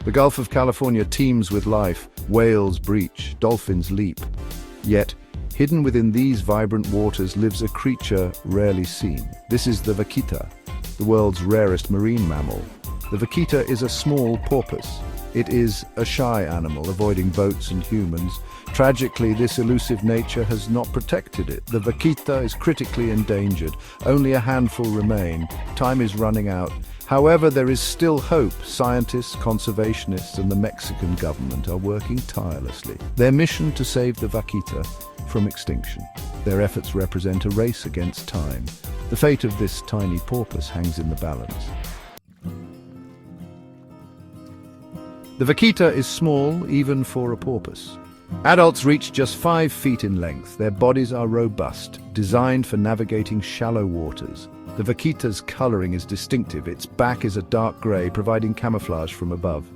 The Gulf of California teems with life. Whales breach, dolphins leap. Yet, hidden within these vibrant waters lives a creature rarely seen. This is the vaquita, the world's rarest marine mammal. The vaquita is a small porpoise. It is a shy animal, avoiding boats and humans. Tragically, this elusive nature has not protected it. The vaquita is critically endangered. Only a handful remain. Time is running out. However, there is still hope. Scientists, conservationists, and the Mexican government are working tirelessly. Their mission to save the vaquita from extinction. Their efforts represent a race against time. The fate of this tiny porpoise hangs in the balance. The vaquita is small, even for a porpoise. Adults reach just 5 feet in length. Their bodies are robust, designed for navigating shallow waters. The vaquita's coloring is distinctive. Its back is a dark gray, providing camouflage from above.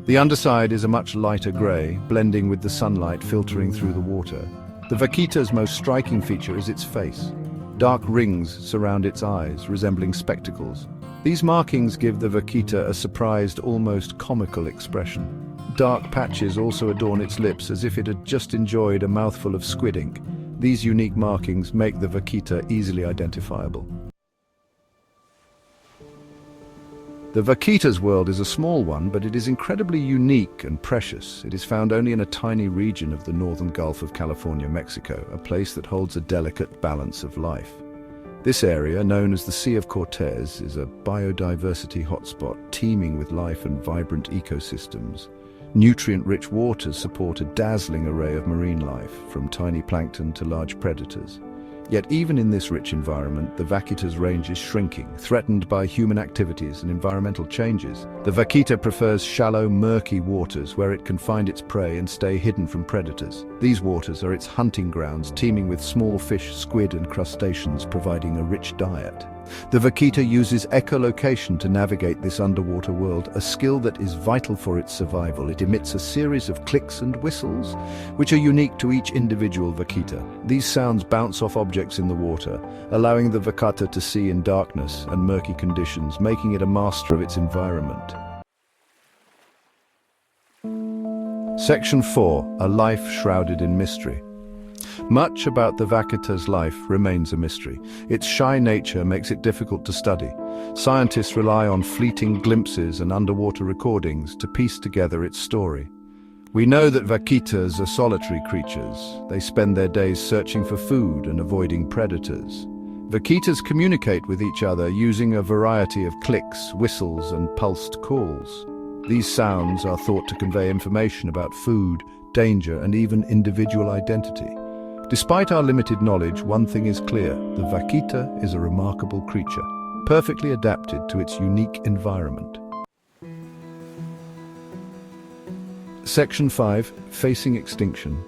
The underside is a much lighter gray, blending with the sunlight filtering through the water. The vaquita's most striking feature is its face. Dark rings surround its eyes, resembling spectacles. These markings give the vaquita a surprised, almost comical expression. Dark patches also adorn its lips, as if it had just enjoyed a mouthful of squid ink. These unique markings make the vaquita easily identifiable. The vaquita's world is a small one, but it is incredibly unique and precious. It is found only in a tiny region of the northern Gulf of California, Mexico, a place that holds a delicate balance of life. This area, known as the Sea of Cortez, is a biodiversity hotspot teeming with life and vibrant ecosystems. Nutrient-rich waters support a dazzling array of marine life, from tiny plankton to large predators. Yet even in this rich environment, the vaquita's range is shrinking, threatened by human activities and environmental changes. The vaquita prefers shallow, murky waters where it can find its prey and stay hidden from predators. These waters are its hunting grounds, teeming with small fish, squid, and crustaceans, providing a rich diet. The vaquita uses echolocation to navigate this underwater world, a skill that is vital for its survival. It emits a series of clicks and whistles, which are unique to each individual vaquita. These sounds bounce off objects in the water, allowing the vaquita to see in darkness and murky conditions, making it a master of its environment. Section 4. A life shrouded in mystery. Much about the vaquita's life remains a mystery. Its shy nature makes it difficult to study. Scientists rely on fleeting glimpses and underwater recordings to piece together its story. We know that vaquitas are solitary creatures. They spend their days searching for food and avoiding predators. Vaquitas communicate with each other using a variety of clicks, whistles, and pulsed calls. These sounds are thought to convey information about food, danger, and even individual identity. Despite our limited knowledge, one thing is clear: the vaquita is a remarkable creature, perfectly adapted to its unique environment. Section 5. Facing extinction.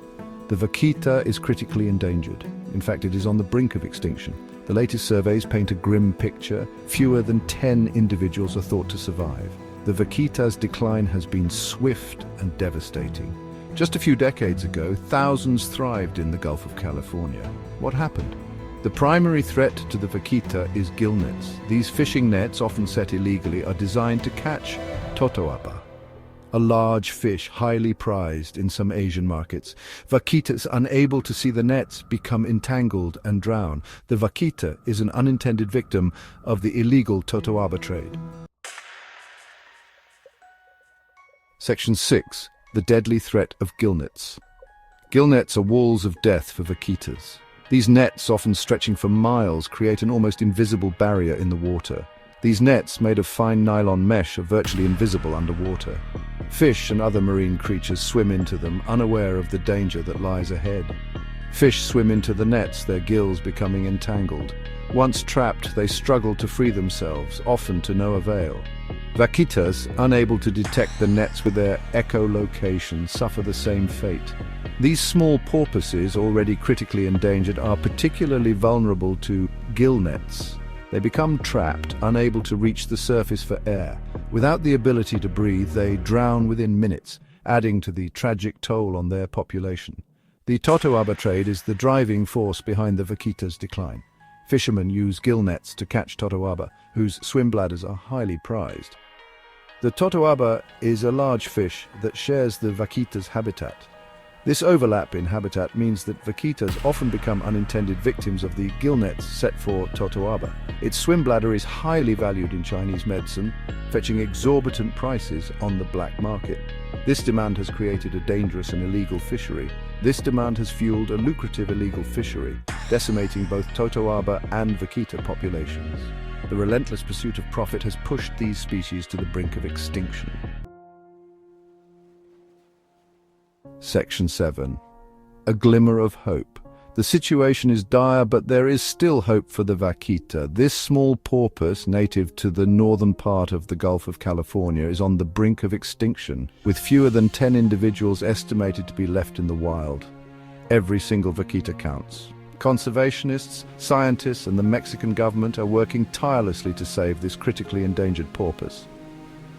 The vaquita is critically endangered. In fact, it is on the brink of extinction. The latest surveys paint a grim picture. Fewer than 10 individuals are thought to survive. The vaquita's decline has been swift and devastating. Just a few decades ago, thousands thrived in the Gulf of California. What happened? The primary threat to the vaquita is gillnets. These fishing nets, often set illegally, are designed to catch totoaba, a large fish highly prized in some Asian markets. Vaquitas, unable to see the nets, become entangled and drown. The vaquita is an unintended victim of the illegal totoaba trade. Section 6. The deadly threat of gillnets. Gillnets are walls of death for vaquitas. These nets, often stretching for miles, create an almost invisible barrier in the water. These nets, made of fine nylon mesh, are virtually invisible underwater. Fish and other marine creatures swim into them, unaware of the danger that lies ahead. Fish swim into the nets, their gills becoming entangled. Once trapped, they struggle to free themselves, often to no avail. Vaquitas, unable to detect the nets with their echolocation, suffer the same fate. These small porpoises, already critically endangered, are particularly vulnerable to gillnets. They become trapped, unable to reach the surface for air. Without the ability to breathe, they drown within minutes, adding to the tragic toll on their population. The totoaba trade is the driving force behind the vaquita's decline. Fishermen use gill nets to catch totoaba, whose swim bladders are highly prized. The totoaba is a large fish that shares the vaquita's habitat. This overlap in habitat means that vaquitas often become unintended victims of the gillnets set for totoaba. Its swim bladder is highly valued in Chinese medicine, fetching exorbitant prices on the black market. This demand has created a dangerous and illegal fishery. This demand has fueled a lucrative illegal fishery, decimating both totoaba and vaquita populations. The relentless pursuit of profit has pushed these species to the brink of extinction. Section 7. A glimmer of hope. The situation is dire, but there is still hope for the vaquita. This small porpoise, native to the northern part of the Gulf of California, is on the brink of extinction, with fewer than 10 individuals estimated to be left in the wild. Every single vaquita counts. Conservationists, scientists, and the Mexican government are working tirelessly to save this critically endangered porpoise.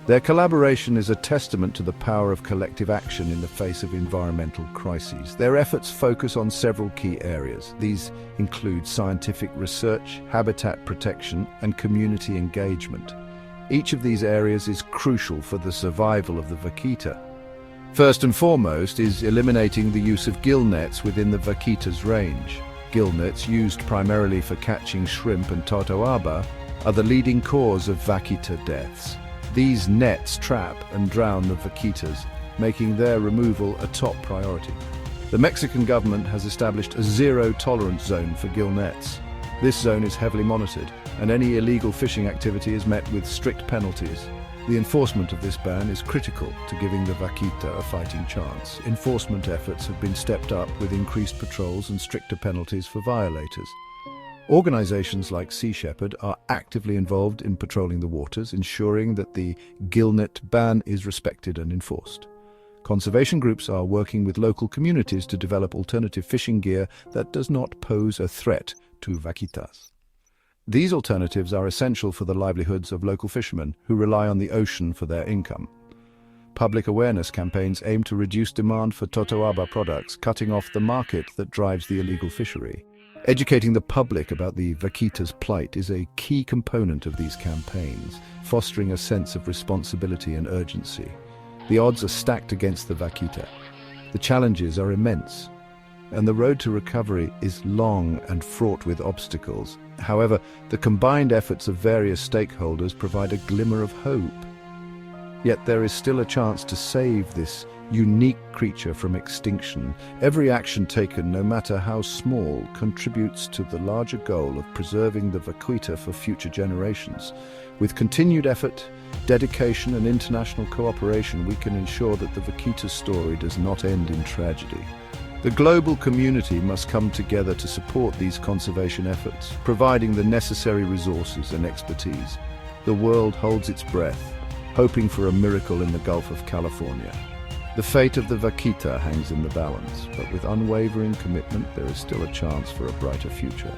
Their collaboration is a testament to the power of collective action in the face of environmental crises. Their efforts focus on several key areas. These include scientific research, habitat protection, and community engagement. Each of these areas is crucial for the survival of the vaquita. First and foremost is eliminating the use of gillnets within the vaquita's range. Gillnets, used primarily for catching shrimp and totoaba, are the leading cause of vaquita deaths. These nets trap and drown the vaquitas, making their removal a top priority. The Mexican government has established a zero-tolerance zone for gillnets. This zone is heavily monitored, and any illegal fishing activity is met with strict penalties. The enforcement of this ban is critical to giving the vaquita a fighting chance. Enforcement efforts have been stepped up with increased patrols and stricter penalties for violators. Organizations like Sea Shepherd are actively involved in patrolling the waters, ensuring that the gillnet ban is respected and enforced. Conservation groups are working with local communities to develop alternative fishing gear that does not pose a threat to vaquitas. These alternatives are essential for the livelihoods of local fishermen who rely on the ocean for their income. Public awareness campaigns aim to reduce demand for totoaba products, cutting off the market that drives the illegal fishery. Educating the public about the vaquita's plight is a key component of these campaigns, fostering a sense of responsibility and urgency. The odds are stacked against the vaquita. The challenges are immense, and the road to recovery is long and fraught with obstacles. However, the combined efforts of various stakeholders provide a glimmer of hope. Yet there is still a chance to save this unique creature from extinction. Every action taken, no matter how small, contributes to the larger goal of preserving the vaquita for future generations. With continued effort, dedication, and international cooperation, we can ensure that the vaquita's story does not end in tragedy. The global community must come together to support these conservation efforts, providing the necessary resources and expertise. The world holds its breath, hoping for a miracle in the Gulf of California. The fate of the vaquita hangs in the balance, but with unwavering commitment, there is still a chance for a brighter future.